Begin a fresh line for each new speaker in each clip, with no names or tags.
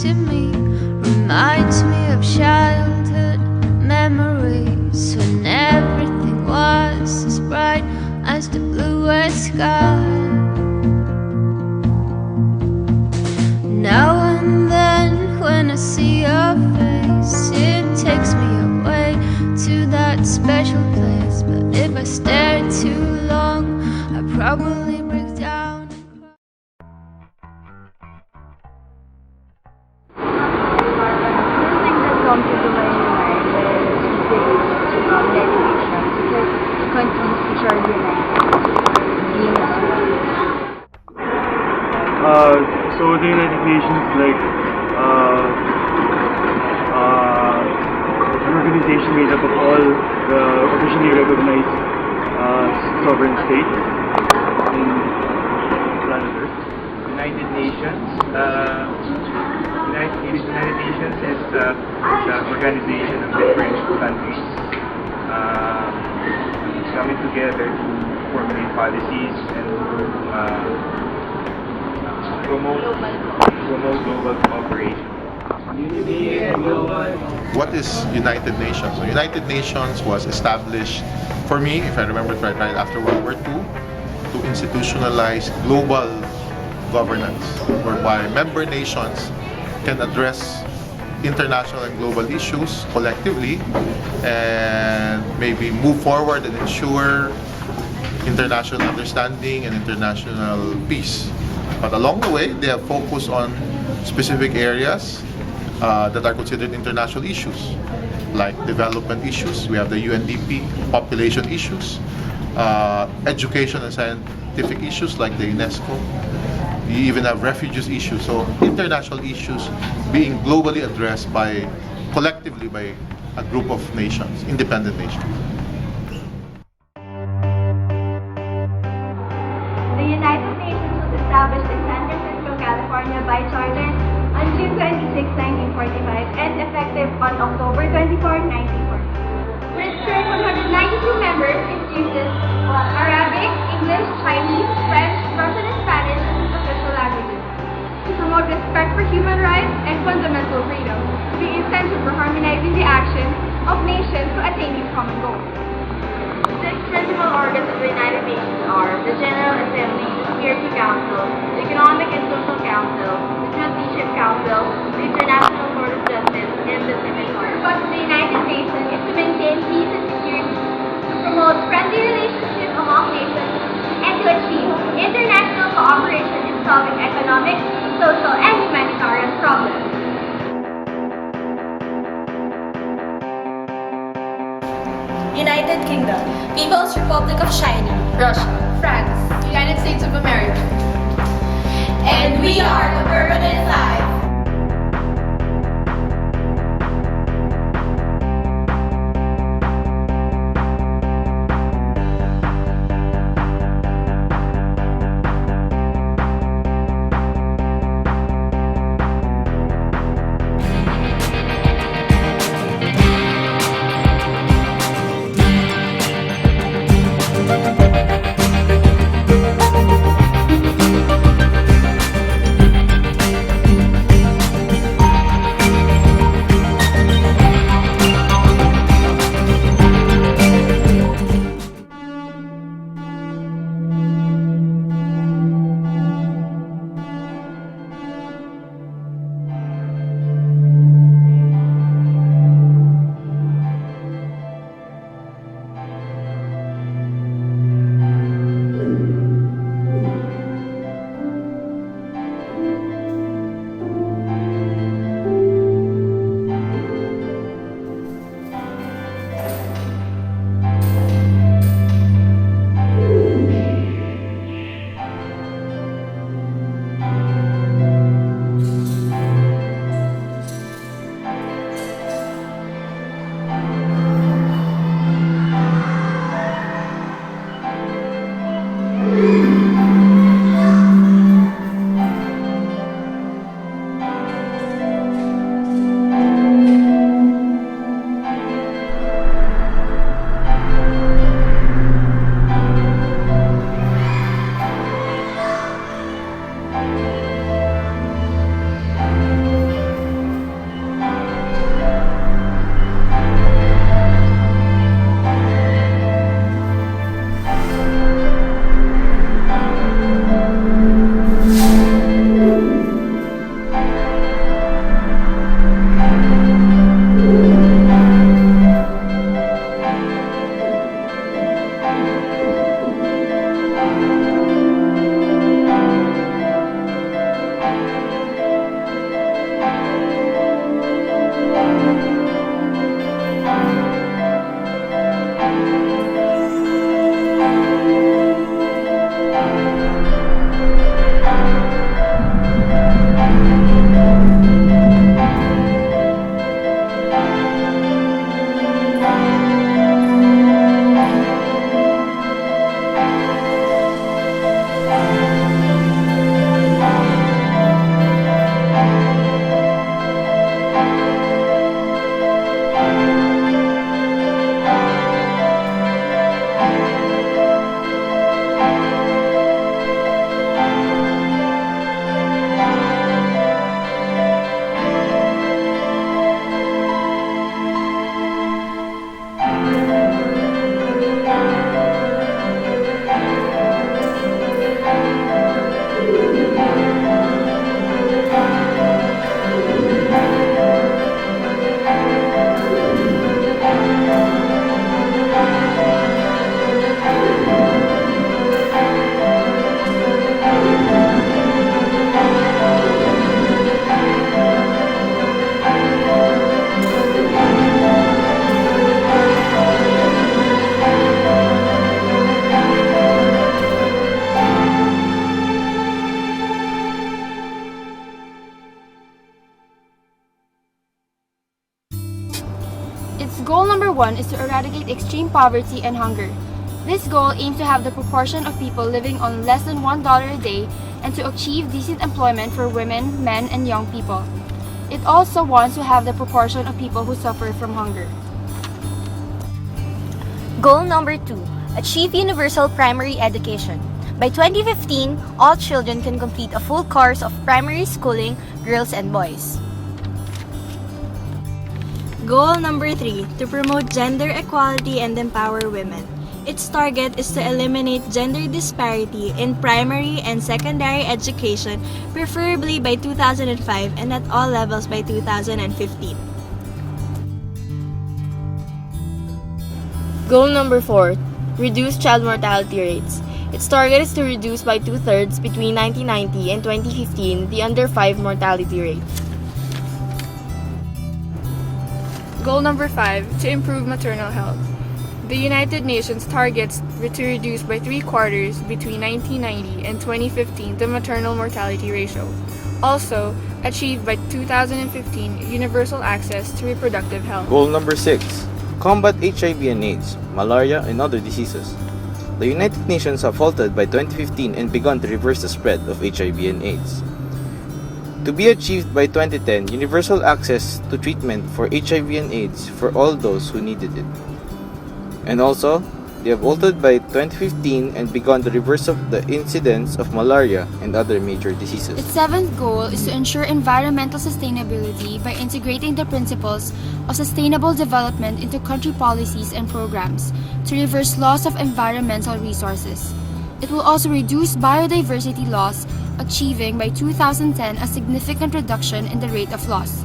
to me reminds me of childhood memories when everything was as bright as the bluest sky. Now and then when I see your face, it takes me away to that special place. But if I stare too long, I probably break down.
So the United Nations, like an organization made up of all the officially recognized sovereign states in planet Earth.
United Nations. United Nations is an organization of different countries coming together to formulate policies and promote global cooperation.
What is United Nations? So United Nations was established, for me, if I remember it right after World War II, to institutionalize global governance, whereby member nations can address international and global issues collectively and maybe move forward and ensure international understanding and international peace. But along the way, they have focused on specific areas that are considered international issues, like development issues. We have the UNDP, population issues, education and scientific issues like the UNESCO. You even have refugees issues. So international issues being globally addressed collectively by a group of nations, independent nations.
The United Nations was established in San Francisco, California by charter on June 26, 1945 and effective on October 24, 1940. With current 192 members, it uses Arabic, English, Chinese, French, Russian, and Spanish as its official languages. To promote respect for human rights and fundamental freedoms, the essential for harmonizing the actions of nations to attain these common goals. Six principal organs of the United Nations are the General Assembly, the Security Council, the Economic and Social Council, the Trusteeship Council, the International Court of Justice, and the Civil War. The purpose of the United Nations is to maintain peace and security, to promote friendly relationships among nations, and to achieve international cooperation in solving economic, social, and humanitarian problems.
United Kingdom, People's Republic of China, Russia, France, United States of America. And we are the Permanent Five.
Its goal number 1 is to eradicate extreme poverty and hunger. This goal aims to have the proportion of people living on less than $1 a day and to achieve decent employment for women, men, and young people. It also wants to have the proportion of people who suffer from hunger.
Goal number 2, achieve universal primary education. By 2015, all children can complete a full course of primary schooling, girls and boys.
Goal number 3, to promote gender equality and empower women. Its target is to eliminate gender disparity in primary and secondary education, preferably by 2005 and at all levels by 2015.
Goal number 4, reduce child mortality rates. Its target is to reduce by 2/3 between 1990 and 2015 the under 5 mortality rate.
Goal number 5, to improve maternal health. The United Nations targets to reduce by 3/4 between 1990 and 2015 the maternal mortality ratio. Also, achieve by 2015 universal access to reproductive health.
Goal number 6, combat HIV and AIDS, malaria, and other diseases. The United Nations have halted by 2015 and begun to reverse the spread of HIV and AIDS. To be achieved by 2010, universal access to treatment for HIV and AIDS for all those who needed it. And also, they have halted by 2015 and begun the reverse of the incidence of malaria and other major diseases.
Its 7th goal is to ensure environmental sustainability by integrating the principles of sustainable development into country policies and programs to reverse loss of environmental resources. It will also reduce biodiversity loss, achieving by 2010 a significant reduction in the rate of loss.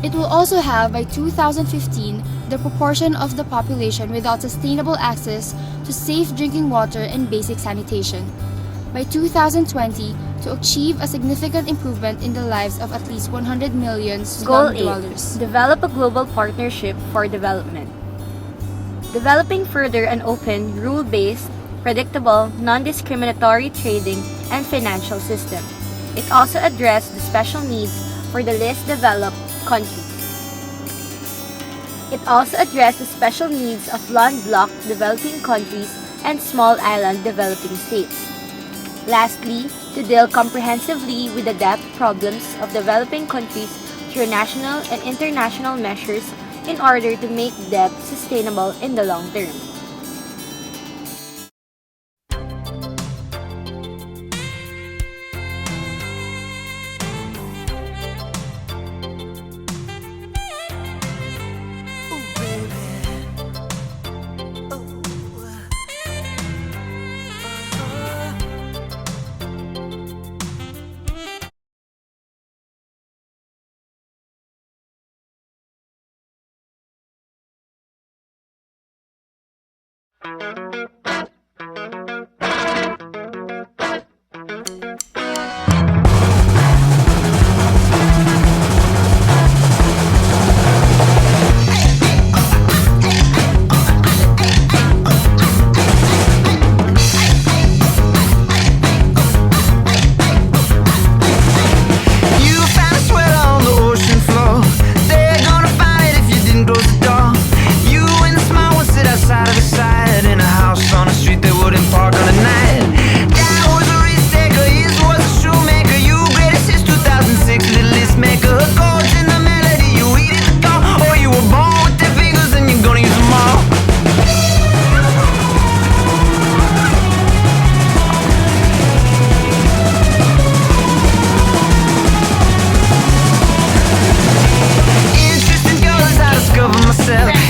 It will also have by 2015 the proportion of the population without sustainable access to safe drinking water and basic sanitation. By 2020, to achieve a significant improvement in the lives of at least 100 million
Goal
slum
8,
dwellers.
develop a global partnership for development. Developing further an open, rule-based, predictable, non-discriminatory trading and financial system. It also addressed the special needs for the least developed countries. It also addressed the special needs of landlocked developing countries and small island developing states. Lastly, to deal comprehensively with the debt problems of developing countries through national and international measures in order to make debt sustainable in the long term.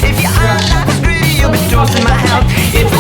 If your life is greedy, you'll be toasting my health. If